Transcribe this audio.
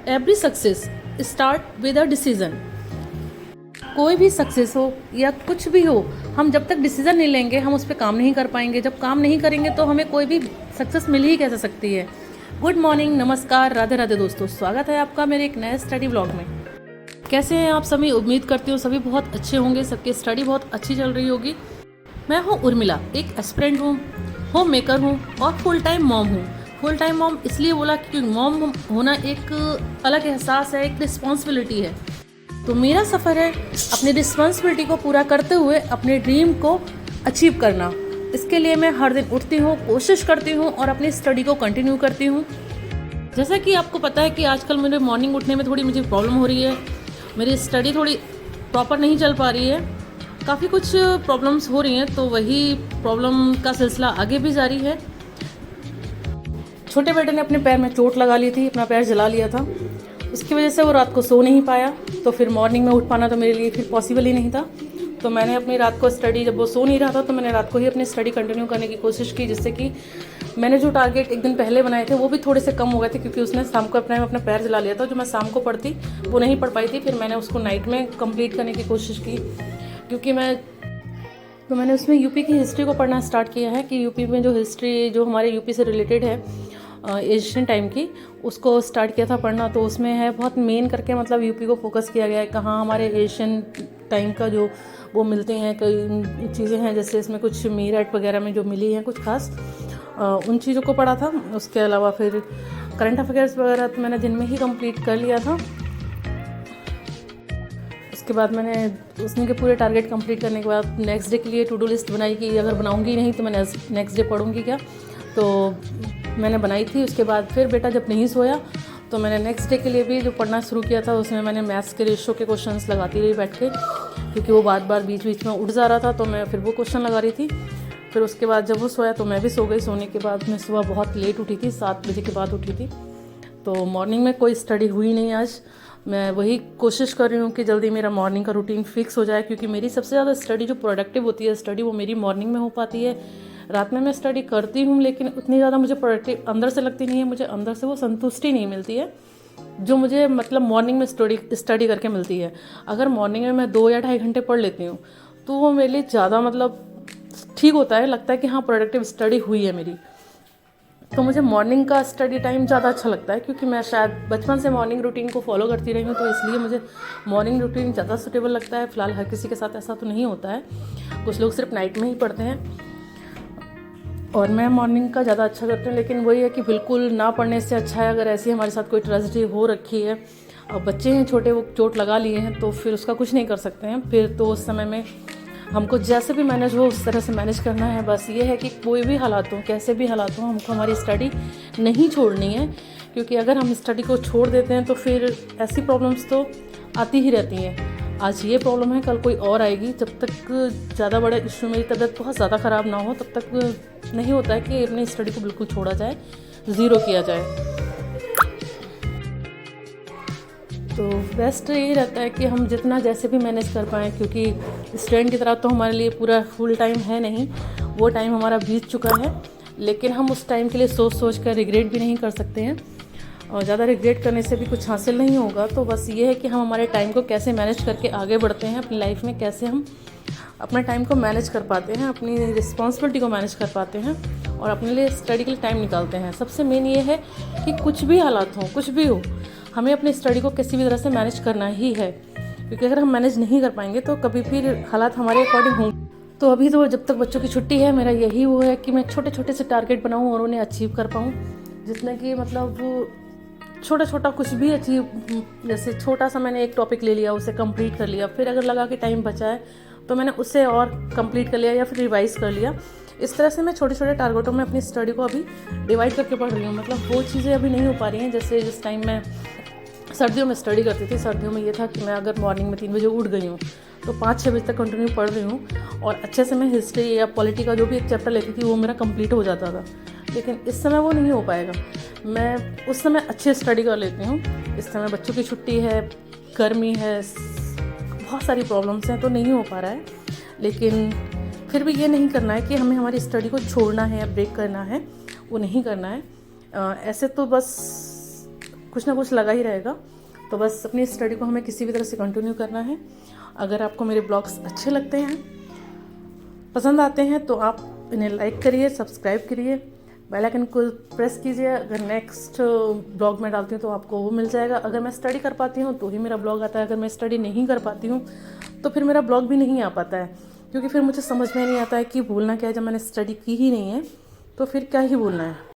Every success start with a decision. कोई भी success हो या कुछ भी हो, हम जब तक डिसीज़न नहीं लेंगे हम उस पर काम नहीं कर पाएंगे। जब काम नहीं करेंगे तो हमें कोई भी सक्सेस मिल ही कैसे सकती है। गुड मॉर्निंग, नमस्कार, राधे राधे दोस्तों, स्वागत है आपका मेरे एक नए स्टडी ब्लॉग में। कैसे हैं आप सभी? उम्मीद करती हूँ सभी बहुत अच्छे होंगे, सबकी स्टडी बहुत अच्छी चल रही होगी। मैं हूँ उर्मिला, एक एस्पिरेंट हूँ, होम मेकर हूँ और फुल टाइम मॉम हूँ। फुल टाइम मॉम इसलिए बोला क्योंकि मॉम होना एक अलग एहसास है, एक रिस्पॉन्सिबिलिटी है। तो मेरा सफ़र है अपनी रिस्पॉन्सिबिलिटी को पूरा करते हुए अपने ड्रीम को अचीव करना। इसके लिए मैं हर दिन उठती हूँ, कोशिश करती हूँ और अपनी स्टडी को कंटिन्यू करती हूँ। जैसा कि आपको पता है कि आजकल मेरे मॉर्निंग उठने में थोड़ी मुझे प्रॉब्लम हो रही है, मेरी स्टडी थोड़ी प्रॉपर नहीं चल पा रही है, काफ़ी कुछ प्रॉब्लम्स हो रही हैं। तो वही प्रॉब्लम का सिलसिला आगे भी जारी है। छोटे बेटे ने अपने पैर में चोट लगा ली थी, अपना पैर जला लिया था, उसकी वजह से वो रात को सो नहीं पाया। तो फिर मॉर्निंग में उठ पाना तो मेरे लिए फिर पॉसिबल ही नहीं था। तो मैंने अपनी रात को स्टडी, जब वो सो नहीं रहा था तो मैंने रात को ही अपनी स्टडी कंटिन्यू करने की कोशिश की, जिससे कि मैंने जो टारगेट एक दिन पहले बनाए थे वो भी थोड़े से कम हो गए थे, क्योंकि उसने शाम को अपना पैर जला लिया था। जो मैं शाम को पढ़ती वो नहीं पढ़ पाई थी, फिर मैंने उसको नाइट में कंप्लीट करने की कोशिश की, क्योंकि मैंने उसमें यूपी की हिस्ट्री को पढ़ना स्टार्ट किया है कि यूपी में जो हिस्ट्री जो हमारे यूपी से रिलेटेड है एशियन टाइम की, उसको स्टार्ट किया था पढ़ना। तो उसमें है बहुत मेन करके, मतलब यूपी को फोकस किया गया है, कहाँ हमारे एशियन टाइम का जो वो मिलते हैं, कई चीज़ें हैं, जैसे इसमें कुछ मीरठ वगैरह में जो मिली हैं कुछ खास, उन चीज़ों को पढ़ा था। उसके अलावा फिर करंट अफेयर्स वगैरह तो मैंने दिन में ही कंप्लीट कर लिया था। उसके बाद मैंने उसमें के पूरे टारगेट कंप्लीट करने के बाद नेक्स्ट डे के लिए टू डू लिस्ट बनाई कि अगर बनाऊंगी नहीं तो मैं नेक्स्ट डे पढ़ूंगी क्या। तो मैंने बनाई थी। उसके बाद फिर बेटा जब नहीं सोया तो मैंने नेक्स्ट डे के लिए भी जो पढ़ना शुरू किया था, उसमें मैंने मैथ्स के रेशो के क्वेश्चंस लगाती रही बैठ के, क्योंकि वो बार बार बीच बीच में उठ जा रहा था, तो मैं फिर वो क्वेश्चन लगा रही थी। फिर उसके बाद जब वो सोया तो मैं भी सो गई। सोने के बाद मैं सुबह बहुत लेट उठी थी, 7 बजे के बाद उठी थी। तो मॉर्निंग में कोई स्टडी हुई नहीं आज। मैं वही कोशिश कर रही हूँ कि जल्दी मेरा मॉर्निंग का रूटीन फिक्स हो जाए, क्योंकि मेरी सबसे ज़्यादा स्टडी जो प्रोडक्टिव होती है स्टडी, वो मेरी मॉर्निंग में हो पाती है। रात में मैं स्टडी करती हूँ लेकिन उतनी ज़्यादा मुझे प्रोडक्टिव अंदर से लगती नहीं है, मुझे अंदर से वो संतुष्टि नहीं मिलती है जो मुझे मतलब मॉर्निंग में स्टडी करके मिलती है। अगर मॉर्निंग में मैं 2 या 2.5 घंटे पढ़ लेती हूँ तो वो मेरे लिए ज़्यादा मतलब ठीक होता है, लगता है कि हाँ प्रोडक्टिव स्टडी हुई है मेरी। तो मुझे मॉर्निंग का स्टडी टाइम ज़्यादा अच्छा लगता है, क्योंकि मैं शायद बचपन से मॉर्निंग रूटीन को फॉलो करती रही हूँ, तो इसलिए मुझे मॉर्निंग रूटीन ज़्यादा सूटेबल लगता है। फ़िलहाल हर किसी के साथ ऐसा तो नहीं होता है, कुछ लोग सिर्फ नाइट में ही पढ़ते हैं और मैं मॉर्निंग का ज़्यादा अच्छा करती हूँ। लेकिन वही है कि बिल्कुल ना पढ़ने से अच्छा है अगर ऐसी हमारे साथ कोई ट्रेजेडी हो रखी है और बच्चे हैं छोटे, वो चोट लगा लिए हैं, तो फिर उसका कुछ नहीं कर सकते हैं। फिर तो उस समय में हमको जैसे भी मैनेज हो उस तरह से मैनेज करना है। बस ये है कि कोई भी हालात हो, कैसे भी हालात हो, हमको हमारी स्टडी नहीं छोड़नी है, क्योंकि अगर हम स्टडी को छोड़ देते हैं तो फिर ऐसी प्रॉब्लम्स तो आती ही रहती हैं। आज ये प्रॉब्लम है, कल कोई और आएगी। जब तक ज़्यादा बड़ा इशू, मेरी तबीयत बहुत ज़्यादा ख़राब ना हो, तब तक नहीं होता है कि अपनी स्टडी को बिल्कुल छोड़ा जाए, ज़ीरो किया जाए। तो बेस्ट यही रहता है कि हम जितना जैसे भी मैनेज कर पाएँ, क्योंकि स्टूडेंट की तरह तो हमारे लिए पूरा फुल टाइम है नहीं, वो टाइम हमारा बीत चुका है। लेकिन हम उस टाइम के लिए सोच कर रिग्रेट भी नहीं कर सकते हैं, और ज़्यादा रिग्रेट करने से भी कुछ हासिल नहीं होगा। तो बस ये है कि हम हमारे टाइम को कैसे मैनेज करके आगे बढ़ते हैं अपनी लाइफ में, कैसे हम अपने टाइम को मैनेज कर पाते हैं, अपनी रिस्पॉन्सिबिलिटी को मैनेज कर पाते हैं और अपने लिए स्टडी के लिए टाइम निकालते हैं। सबसे मेन ये है कि कुछ भी हालात हों, कुछ भी हो, हमें अपनी स्टडी को किसी भी तरह से मैनेज करना ही है, क्योंकि अगर हम मैनेज नहीं कर पाएंगे तो कभी फिर हालात हमारे अकॉर्डिंग होंगे। तो अभी तो जब तक बच्चों की छुट्टी है, मेरा यही वो है कि मैं छोटे छोटे से टारगेट बनाऊँ और उन्हें अचीव कर पाऊँ, जितने कि मतलब छोटा छोटा कुछ भी अचीव, जैसे छोटा सा मैंने एक टॉपिक ले लिया, उसे कंप्लीट कर लिया, फिर अगर लगा कि टाइम बचा है तो मैंने उससे और कंप्लीट कर लिया या फिर रिवाइज़ कर लिया। इस तरह से मैं छोटे छोटे टारगेटों में अपनी स्टडी को अभी डिवाइड करके पढ़ रही हूँ। मतलब वो चीज़ें अभी नहीं हो पा रही हैं जैसे जिस टाइम मैं सर्दियों में स्टडी करती थी। सर्दियों में ये था कि मैं अगर मॉर्निंग में 3 बजे उठ गई हूँ तो 5-6 बजे तक कंटिन्यू पढ़ रही हूँ और अच्छे से मैं हिस्ट्री या पॉलिटी का जो भी एक चैप्टर लेती थी वो मेरा कंप्लीट हो जाता था। लेकिन इस समय वो नहीं हो पाएगा। मैं उस समय अच्छी स्टडी कर लेती हूँ, इस समय बच्चों की छुट्टी है, गर्मी है, बहुत सारी प्रॉब्लम्स हैं, तो नहीं हो पा रहा है। लेकिन फिर भी ये नहीं करना है कि हमें हमारी स्टडी को छोड़ना है या ब्रेक करना है, वो नहीं करना है। ऐसे तो बस कुछ ना कुछ लगा ही रहेगा। तो बस अपनी स्टडी को हमें किसी भी तरह से कंटिन्यू करना है। अगर आपको मेरे ब्लॉग्स अच्छे लगते हैं, पसंद आते हैं, तो आप इन्हें लाइक करिए, सब्सक्राइब करिए, बेल आइकन को प्रेस कीजिए। अगर नेक्स्ट ब्लॉग में डालती हूँ तो आपको वो मिल जाएगा। अगर मैं स्टडी कर पाती हूँ तो ही मेरा ब्लॉग आता है, अगर मैं स्टडी नहीं कर पाती हूँ तो फिर मेरा ब्लॉग भी नहीं आ पाता है, क्योंकि फिर मुझे समझ में नहीं आता है कि बोलना क्या है। जब मैंने स्टडी की ही नहीं है तो फिर क्या ही बोलना है।